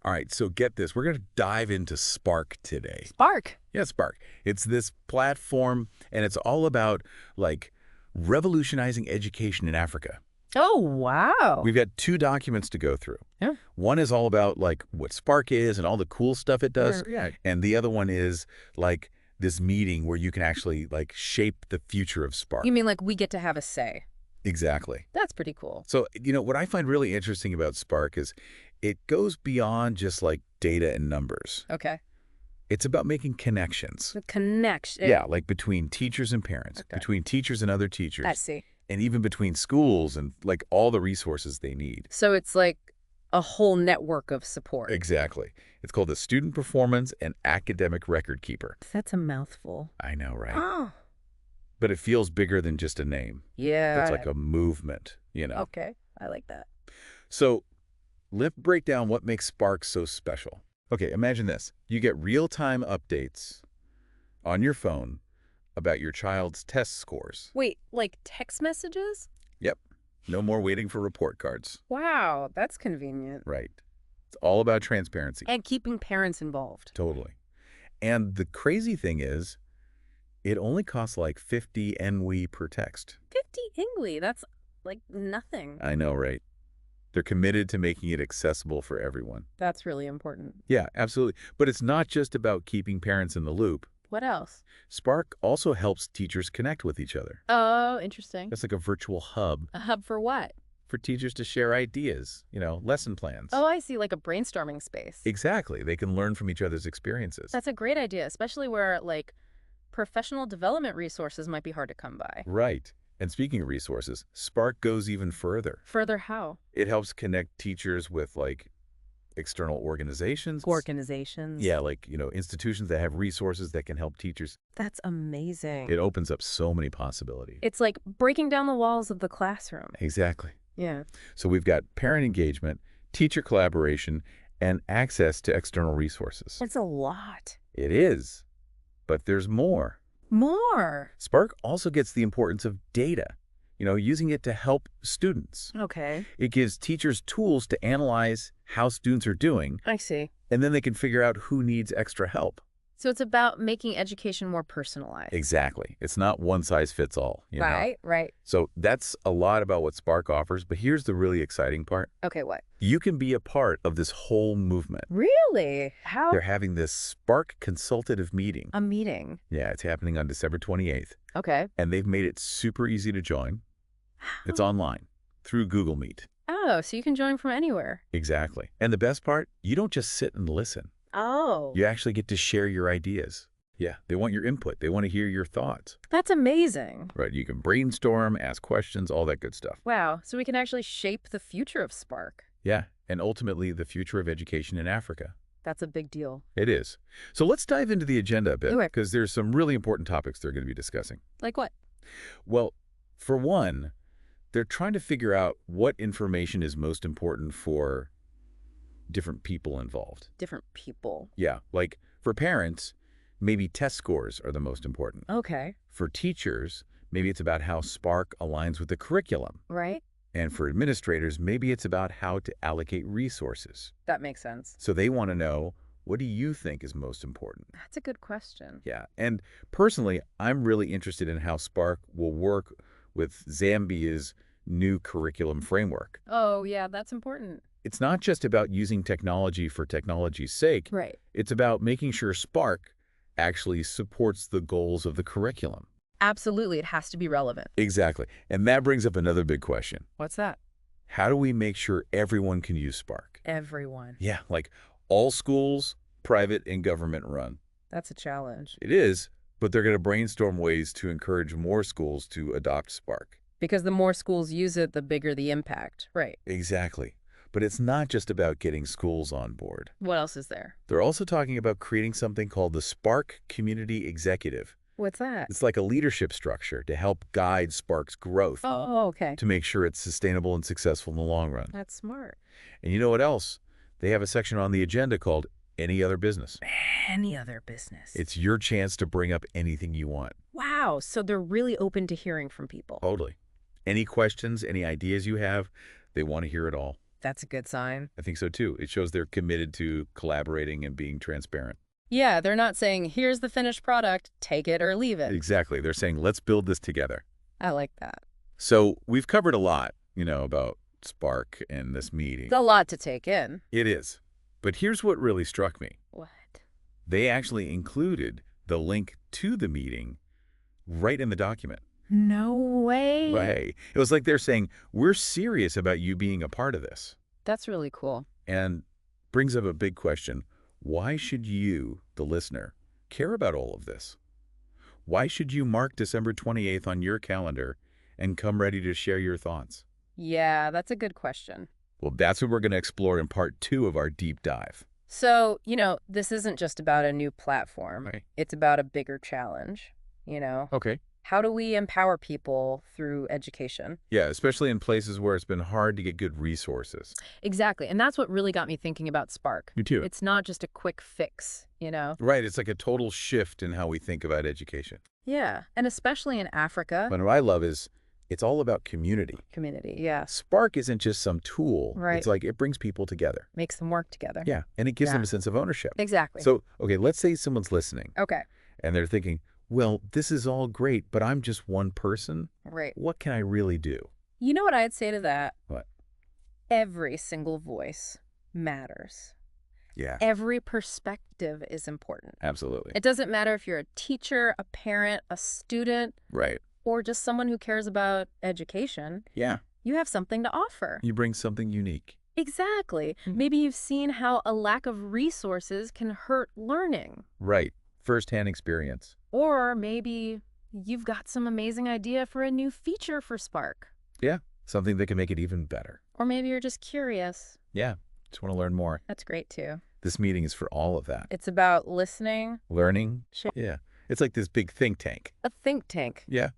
All right, so get this. We're going to dive into Spark today. Spark. Yeah, Spark. It's this platform, and it's all about, like, revolutionizing education in Africa. Oh, wow. We've got 2 documents to go through. Yeah. One is all about, like, what Spark is and all the cool stuff it does. Yeah. And the other one is, like, this meeting where you can actually, like, shape the future of Spark. You mean like we get to have a say? Exactly. That's pretty cool. So, what I find really interesting about Spark is it goes beyond just, like, data and numbers. Okay. It's about making connections. The connection. Yeah, like between teachers and parents, Okay. between teachers and other teachers, I see. and even between schools and, like, all the resources they need. So it's like a whole network of support. Exactly. It's called the Student Performance and Academic Record Keeper. That's a mouthful. I know, right? Oh. But it feels bigger than just a name. Yeah. It's like a movement, Okay. I like that. So let's break down what makes Spark so special. Okay, imagine this. You get real-time updates on your phone about your child's test scores. Wait, like text messages? Yep. No more waiting for report cards. Wow, that's convenient. Right. It's all about transparency. And keeping parents involved. Totally. And the crazy thing is, it only costs like 50 NW per text. 50 Ingly, that's like nothing. I know, right? They're committed to making it accessible for everyone. That's really important. Yeah, absolutely. But it's not just about keeping parents in the loop. What else? Spark also helps teachers connect with each other. Oh, interesting. It's like a virtual hub A hub for what? for teachers to share ideas, lesson plans. Oh, I see, like a brainstorming space. Exactly. They can learn from each other's experiences. That's a great idea, especially where, like, professional development resources might be hard to come by. Right. And speaking of resources, Spark goes even further. Further how? It helps connect teachers with, like, external organizations. Organizations. Yeah, like, institutions that have resources that can help teachers. That's amazing. It opens up so many possibilities. It's like breaking down the walls of the classroom. Exactly. Yeah. So we've got parent engagement, teacher collaboration, and access to external resources. It's a lot. It is. But there's more. More. Spark also gets the importance of data, using it to help students. Okay. It gives teachers tools to analyze how students are doing, I see. and then they can figure out who needs extra help. So it's about making education more personalized. Exactly. It's not one size fits all. Right. So that's a lot about what Spark offers, but here's the really exciting part. Okay, what? You can be a part of this whole movement. Really? How? They're having this SPARK Consultative Meeting. A meeting. Yeah, it's happening on December 28th, Okay. and they've made it super easy to join. It's online through Google Meet. Oh, so you can join from anywhere. Exactly. And the best part, you don't just sit and listen. Oh. You actually get to share your ideas. Yeah, they want your input. They want to hear your thoughts. That's amazing. Right, you can brainstorm, ask questions, all that good stuff. Wow, so we can actually shape the future of Spark. Yeah, and ultimately the future of education in Africa. That's a big deal. It is. So let's dive into the agenda a bit, Okay. because there's some really important topics they're going to be discussing. Like what? Well, for one, they're trying to figure out what information is most important for different people involved. Different people. Yeah, like for parents, maybe test scores are the most important. Okay. For teachers, maybe it's about how Spark aligns with the curriculum. Right? And for administrators, maybe it's about how to allocate resources. That makes sense. So they want to know, what do you think is most important? That's a good question. Yeah, and personally, I'm really interested in how Spark will work with Zambia's new curriculum framework. Oh, yeah, that's important. It's not just about using technology for technology's sake. Right. It's about making sure Spark actually supports the goals of the curriculum. Absolutely, it has to be relevant. Exactly. And that brings up another big question. What's that? How do we make sure everyone can use Spark? Everyone. Yeah, like all schools, private and government run. That's a challenge. It is, but they're going to brainstorm ways to encourage more schools to adopt Spark. Because the more schools use it, the bigger the impact. Right. Exactly. But it's not just about getting schools on board. What else is there? They're also talking about creating something called the Spark Community Executive. What's that? It's like a leadership structure to help guide Spark's growth, Oh, okay. to make sure it's sustainable and successful in the long run. That's smart. And you know what else? They have a section on the agenda called Any Other Business. Any other business. It's your chance to bring up anything you want. Wow, so they're really open to hearing from people. Totally. Any questions, any ideas you have, they want to hear it all. That's a good sign. I think so too. It shows they're committed to collaborating and being transparent. Yeah, they're not saying, here's the finished product, take it or leave it. Exactly. They're saying, let's build this together. I like that. So we've covered a lot, about Spark and this meeting. It's a lot to take in. It is. But here's what really struck me. What? They actually included the link to the meeting right in the document. No way. Right. It was like they're saying, we're serious about you being a part of this. That's really cool. And brings up a big question. Why should you, the listener, care about all of this? Why should you mark December 28th on your calendar and come ready to share your thoughts? Yeah, that's a good question. Well, that's what we're going to explore in part 2 of our deep dive. So, this isn't just about a new platform. Right. It's about a bigger challenge, Okay. How do we empower people through education? Yeah, especially in places where it's been hard to get good resources. Exactly. And that's what really got me thinking about Spark. Me too. It's not just a quick fix, Right. It's like a total shift in how we think about education. Yeah. And especially in Africa. But what I love is it's all about community. Community, yeah. Spark isn't just some tool. Right. It's like it brings people together. Makes them work together. Yeah. And it gives them Yeah. a sense of ownership. Exactly. So, okay, let's say someone's listening Okay. and they're thinking, well, this is all great, but I'm just one person. Right. What can I really do? You know what I'd say to that? What? Every single voice matters. Yeah, Every perspective is important. absolutely. It doesn't matter if you're a teacher, a parent, a student, Right. or just someone who cares about education. Yeah. You have something to offer. You bring something unique. Exactly. Maybe you've seen how a lack of resources can hurt learning. Right. First-hand experience. Or maybe you've got some amazing idea for a new feature for Spark. Yeah. Something that can make it even better. Or maybe you're just curious. Yeah. Just want to learn more. That's great too. This meeting is for all of that. It's about listening. Learning. Sure. Yeah. It's like this big think tank. A think tank. Yeah.